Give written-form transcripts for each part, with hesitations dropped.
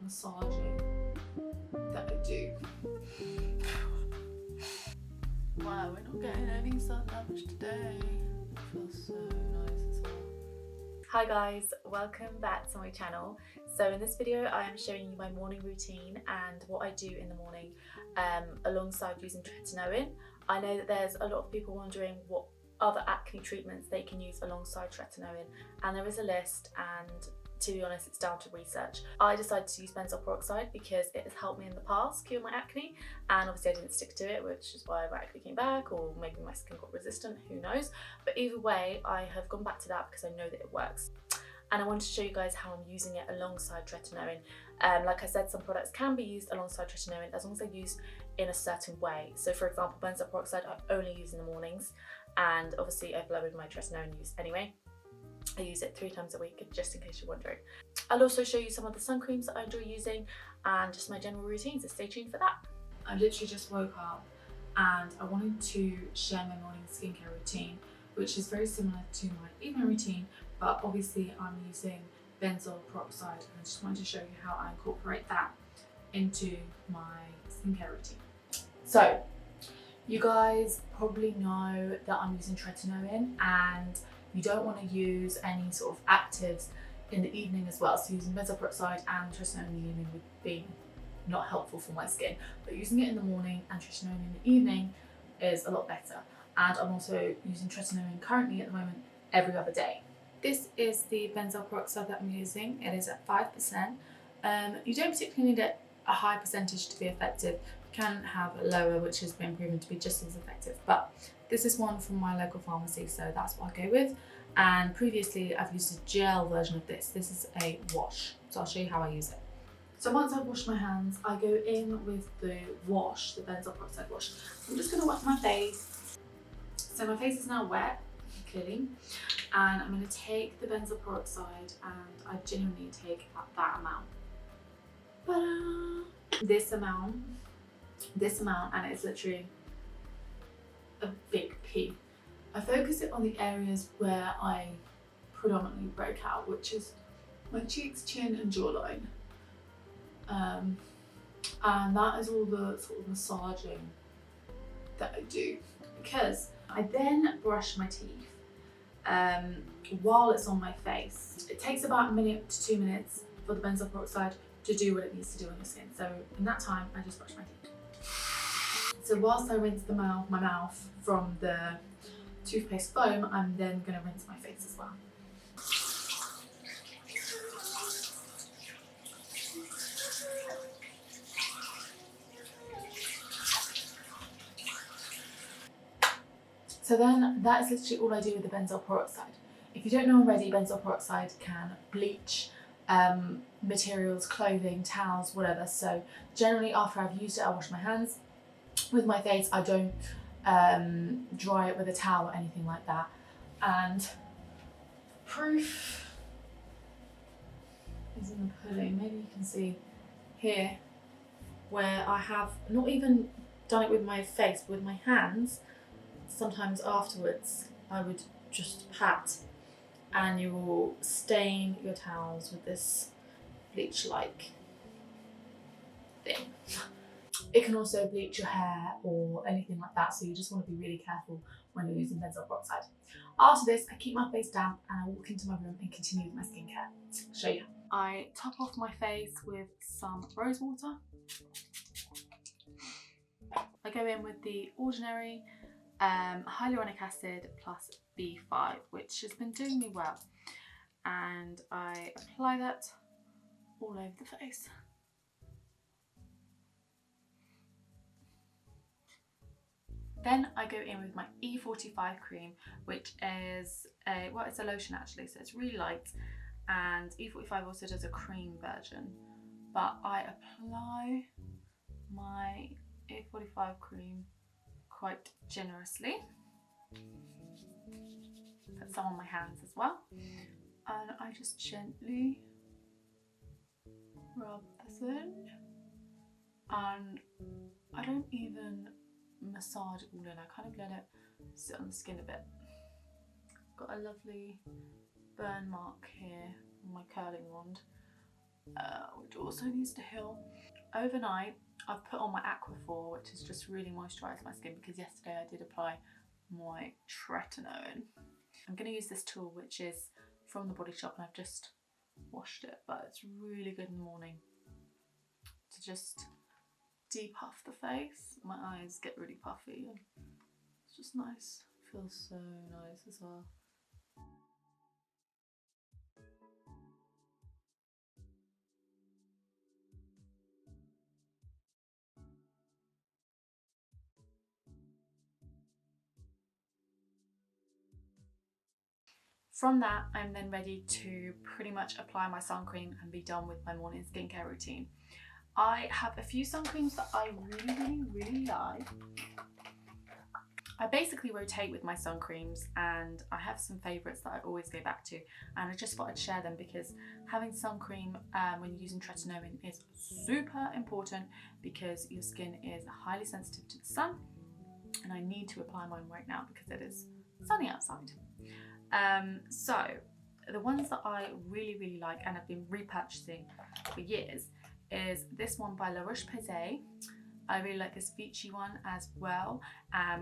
massaging that I do. Wow, we're not getting any sun damage today. It feels so nice as well. Hi guys, welcome back to my channel. So in this video I am showing you my morning routine and what I do in the morning alongside using tretinoin. I know that there's a lot of people wondering what other acne treatments they can use alongside tretinoin, and there is a list, and to be honest, it's down to research. I decided to use benzoyl peroxide because it has helped me in the past cure my acne, and obviously I didn't stick to it, which is why my acne came back, or maybe my skin got resistant, who knows. But either way, I have gone back to that because I know that it works. And I wanted to show you guys how I'm using it alongside tretinoin. Like I said, some products can be used alongside tretinoin as long as they're used in a certain way. So for example, benzoyl peroxide I only use in the mornings, and obviously I've lowered my tretinoin use anyway. I use it 3 times a week, just in case you're wondering. I'll also show you some of the sun creams that I enjoy using and just my general routine, so stay tuned for that. I literally just woke up and I wanted to share my morning skincare routine, which is very similar to my evening routine, but obviously I'm using benzoyl peroxide, and I just wanted to show you how I incorporate that into my skincare routine. So, you guys probably know that I'm using tretinoin, and you don't want to use any sort of actives in the evening as well. So using benzoyl peroxide and tretinoin in the evening would be not helpful for my skin. But using it in the morning and tretinoin in the evening is a lot better. And I'm also using tretinoin currently at the moment every other day. This is the benzoyl peroxide that I'm using. It is at 5%. You don't particularly need a high percentage to be effective. You can have a lower, which has been proven to be just as effective. But this is one from my local pharmacy, so that's what I go with. And previously I've used a gel version of this. This is a wash, so I'll show you how I use it. So once I've washed my hands, I go in with the wash, the benzoyl peroxide wash. I'm just going to wet my face. So my face is now wet, clearly, and I'm going to take the benzoyl peroxide, and I genuinely take that amount. This amount, and it's literally a big P. I focus it on the areas where I predominantly break out, which is my cheeks, chin and jawline. And that is all the sort of massaging that I do, because I then brush my teeth while it's on my face. It takes about 1 minute to 2 minutes for the benzoyl peroxide to do what it needs to do on your skin. So in that time, I just brush my teeth. So whilst I rinse my mouth from the toothpaste foam, I'm then going to rinse my face as well. So then that is literally all I do with the benzoyl peroxide. If you don't know already, benzoyl peroxide can bleach materials, clothing, towels, whatever. So generally after I've used it, I wash my hands. With my face, I don't dry it with a towel or anything like that. And proof is in the pudding. Maybe you can see here where I have not even done it with my face, but with my hands. Sometimes afterwards I would just pat, and you will stain your towels with this bleach-like thing. It can also bleach your hair or anything like that, so you just want to be really careful when you're using benzoyl peroxide. After this, I keep my face damp and I walk into my room and continue with my skincare. I'll show you. I top off my face with some rose water. I go in with the ordinary hyaluronic acid plus B5, which has been doing me well, and I apply that all over the face. Then I go in with my E45 cream, which is it's a lotion actually, so it's really light, and E45 also does a cream version, but I apply my E45 cream quite generously. Put some on my hands as well, and I just gently rub this in, and I don't even massage it all in. I kind of let it sit on the skin a bit. Got a lovely burn mark here on my curling wand, which also needs to heal. Overnight, I've put on my Aquaphor, which has just really moisturised my skin, because yesterday I did apply my Tretinoin. I'm going to use this tool, which is from the Body Shop, and I've just washed it, but it's really good in the morning to just depuff the face. My eyes get really puffy and it's just nice. Feels so nice as well. From that, I'm then ready to pretty much apply my sun cream and be done with my morning skincare routine. I have a few sun creams that I really like. I basically rotate with my sun creams, and I have some favourites that I always go back to, and I just thought I'd share them because having sun cream when you're using tretinoin is super important, because your skin is highly sensitive to the sun, and I need to apply mine right now because it is sunny outside. So the ones that I really like and have been repurchasing for years is this one by La Roche-Posay. I really like this Vichy one as well,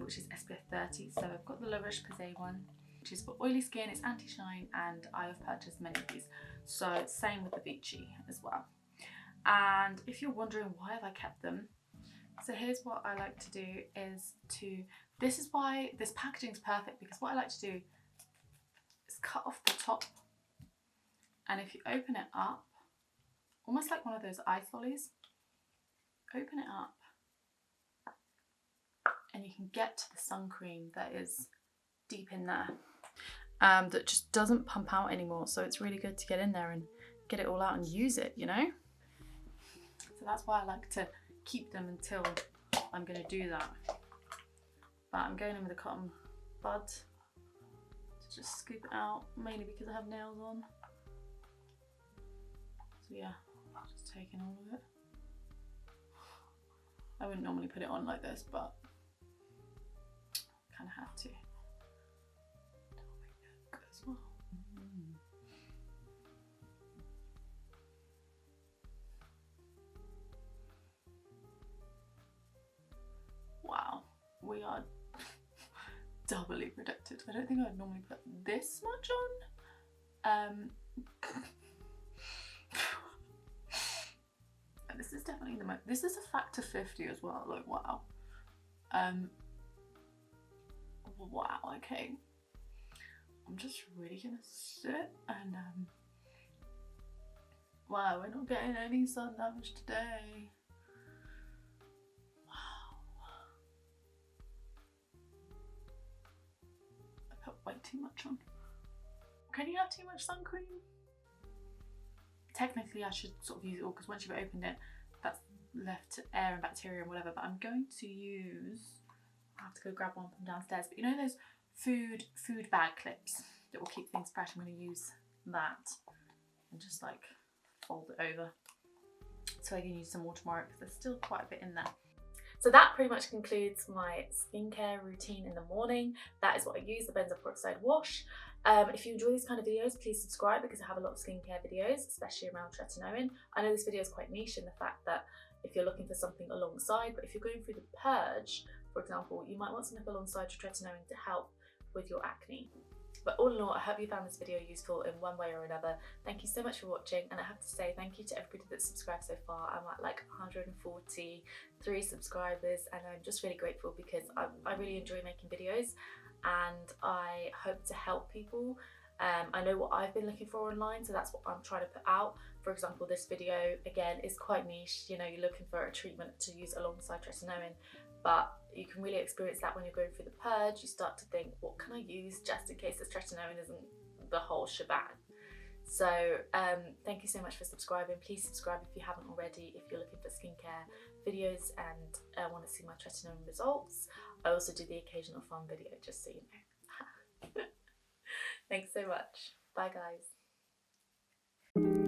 which is SPF 30. So I've got the La Roche-Posay one, which is for oily skin, it's anti-shine, and I have purchased many of these. So same with the Vichy as well. And if you're wondering why have I kept them, so here's what I like to do this is why this packaging is perfect, because what I like to do is cut off the top, and if you open it up, almost like one of those ice lollies, open it up and you can get to the sun cream that is deep in there, that just doesn't pump out anymore. So it's really good to get in there and get it all out and use it, you know? So that's why I like to keep them until I'm going to do that. But I'm going in with a cotton bud to just scoop it out, mainly because I have nails on. So yeah, just taking all of it. I wouldn't normally put it on like this, but kind of have to. That'll make it look good as well. Wow, we are doubly protected. I don't think I'd normally put this much on. This is definitely the most, this is a factor 50 as well, like wow. Wow, okay. I'm just really gonna sit and wow, we're not getting any sun damage today. Wow. I put way too much on. Can you have too much sun cream? Technically I should sort of use it all, because once you've opened it, that's left to air and bacteria and whatever, but I'm going to use, I have to go grab one from downstairs, but you know those food bag clips that will keep things fresh? I'm going to use that and just like fold it over so I can use some more tomorrow, because there's still quite a bit in there. So that pretty much concludes my skincare routine in the morning. That is what I use, the benzoyl peroxide wash. If you enjoy these kind of videos, please subscribe, because I have a lot of skincare videos, especially around tretinoin. I know this video is quite niche in the fact that if you're looking for something alongside, but if you're going through the purge, for example, you might want something alongside your tretinoin to help with your acne. But all in all, I hope you found this video useful in one way or another. Thank you so much for watching, and I have to say thank you to everybody that's subscribed so far. I'm at like 143 subscribers, and I'm just really grateful, because I really enjoy making videos, and I hope to help people. I know what I've been looking for online, so that's what I'm trying to put out. For example, this video again is quite niche. You know, you're looking for a treatment to use alongside tretinoin, but you can really experience that when you're going through the purge. You start to think, what can I use just in case this tretinoin isn't the whole shebang? So thank you so much for subscribing. Please subscribe if you haven't already, if you're looking for skincare videos and want to see my tretinoin results. I also do the occasional fun video, just so you know. Thanks so much. Bye guys.